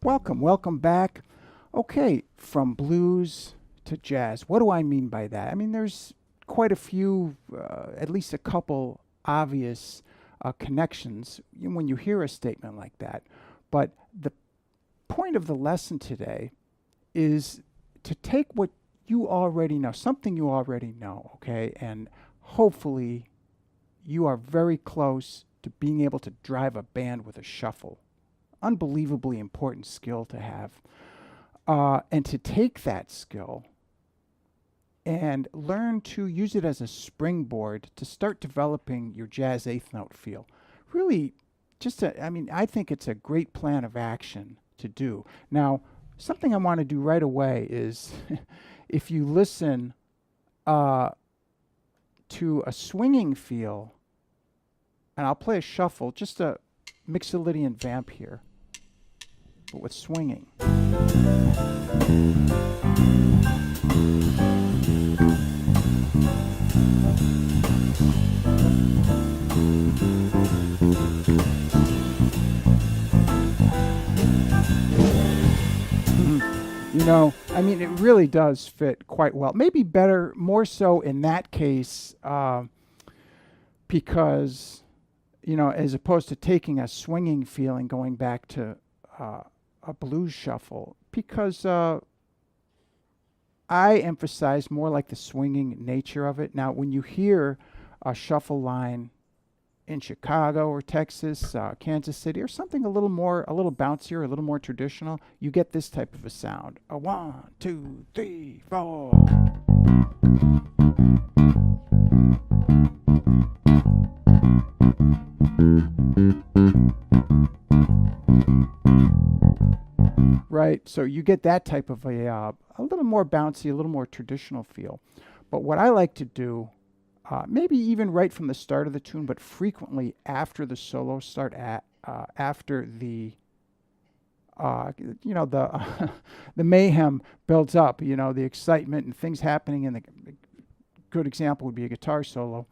Welcome back. Okay, from blues to jazz. What do I mean by that? I mean, there's quite a few, at least a couple obvious connections when you hear a statement like that. But the point of the lesson today is to take what you already know, something you already know, okay, and hopefully you are very close to being able to drive a band with a shuffle. Unbelievably important skill to have. And to take that skill and learn to use it as a springboard to start developing your jazz eighth note feel. Really, I think it's a great plan of action to do. Now, something I want to do right away is if you listen to a swinging feel, and I'll play a shuffle, just a Mixolydian vamp here, but with swinging. You know, I mean, it really does fit quite well. Maybe better, more so in that case, because, you know, as opposed to taking a swinging feel and going back to a blues shuffle, because I emphasize more like the swinging nature of it. Now, when you hear a shuffle line in Chicago or Texas, Kansas City, or something a little bouncier, a little more traditional, you get this type of a sound. A 1, 2, 3, 4. Right, so you get that type of a little more bouncy, a little more traditional feel. But what I like to do, maybe even right from the start of the tune, but frequently after the solo start, after the the the mayhem builds up, you know, the excitement and things happening, and the good example would be a guitar solo,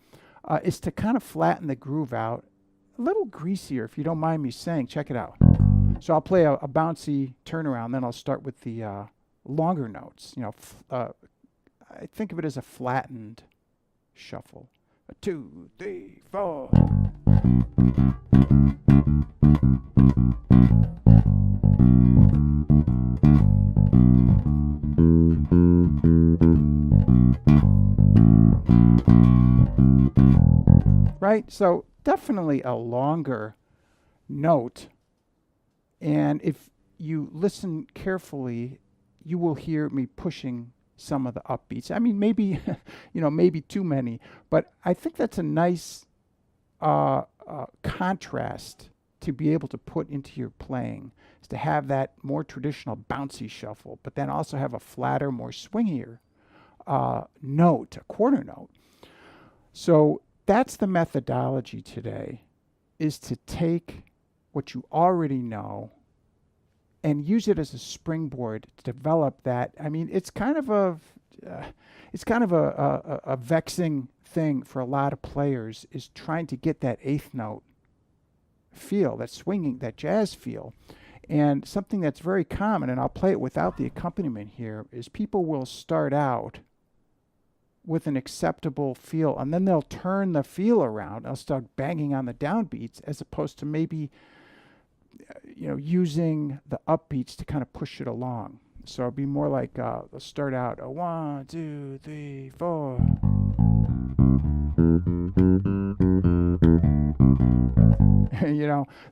is to kind of flatten the groove out, a little greasier, if you don't mind me saying. Check it out. So I'll play a bouncy turnaround, then I'll start with the longer notes. You know, I think of it as a flattened shuffle. A 2, 3, 4. Right? So definitely a longer note. And if you listen carefully, you will hear me pushing some of the upbeats. I mean, maybe, maybe too many, but I think that's a nice contrast to be able to put into your playing, is to have that more traditional bouncy shuffle, but then also have a flatter, more swingier note, a quarter note. So that's the methodology today, is to take what you already know and use it as a springboard to develop that. I mean, it's kind of a vexing thing for a lot of players, is trying to get that eighth note feel, that swinging, that jazz feel. And something that's very common, and I'll play it without the accompaniment here, is people will start out with an acceptable feel, and then they'll turn the feel around. They'll start banging on the downbeats, as opposed to maybe using the upbeats to kind of push it along. So it'll be more like they'll start out a 1, 2, 3, 4.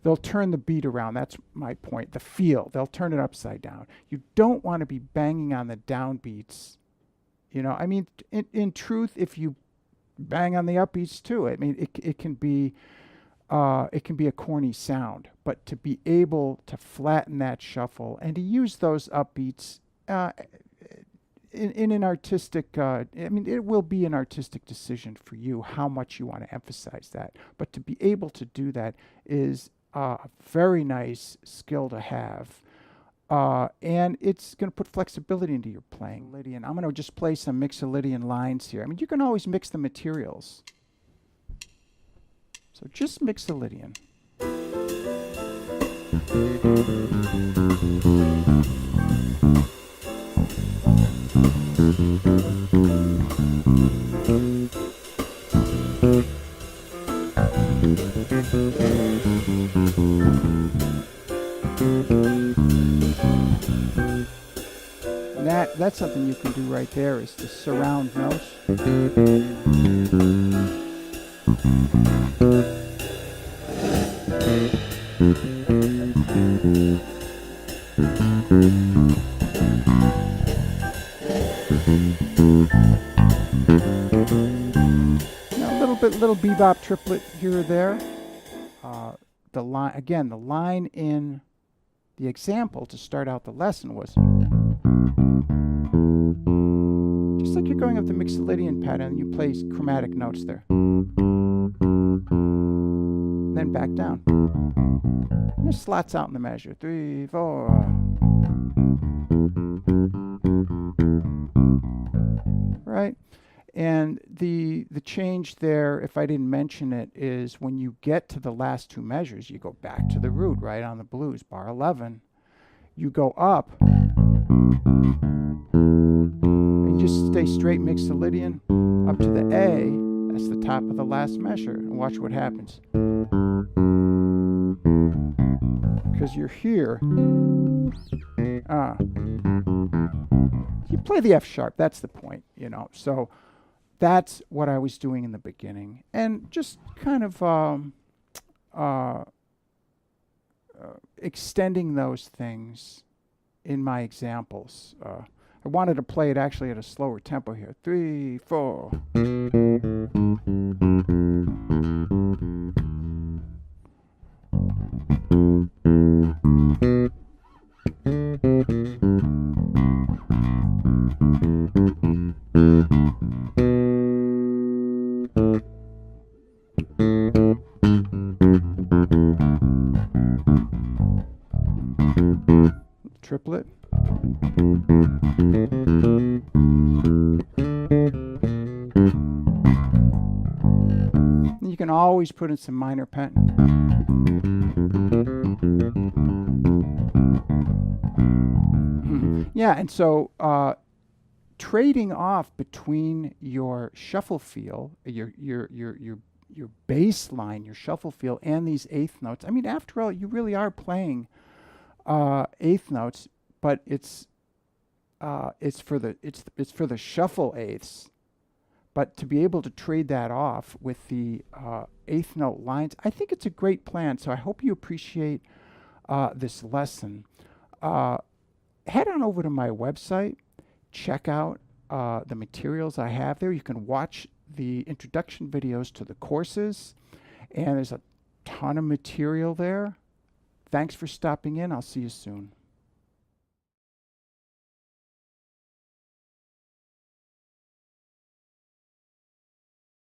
They'll turn the beat around. That's my point. The feel, they'll turn it upside down. You don't want to be banging on the downbeats. I mean, in truth, if you bang on the upbeats too, I mean, it can be a corny sound, but to be able to flatten that shuffle and to use those upbeats in an artistic, it will be an artistic decision for you how much you want to emphasize that. But to be able to do that is a very nice skill to have. And it's going to put flexibility into your playing. Lydian, I'm going to just play some Mixolydian lines here. I mean, you can always mix the materials. So just Mixolydian. that's something you can do right there, is the surround notes. Little bebop triplet here or there. The line again, the line in the example to start out the lesson was just like you're going up the Mixolydian pattern. You play chromatic notes there, then back down. And it slots out in the measure. 3, 4. Right. And the change there, if I didn't mention it, is when you get to the last two measures, you go back to the root, right, on the blues, bar 11. You go up, and you just stay straight Mixolydian up to the A. That's the top of the last measure. And watch what happens. Because you're here. You play the F sharp. That's the point, you know. So that's what I was doing in the beginning, and just kind of extending those things in my examples. I wanted to play it actually at a slower tempo here. 3, 4. Triplet. You can always put in some minor pen. Yeah, and so trading off between your shuffle feel, your bass line, your shuffle feel, and these eighth notes. I mean, after all, you really are playing eighth notes, but it's for the shuffle eighths. But to be able to trade that off with the eighth note lines, I think it's a great plan. So I hope you appreciate this lesson. Head on over to my website, check out the materials I have there. You can watch the introduction videos to the courses, and there's a ton of material there. Thanks for stopping in. I'll see you soon.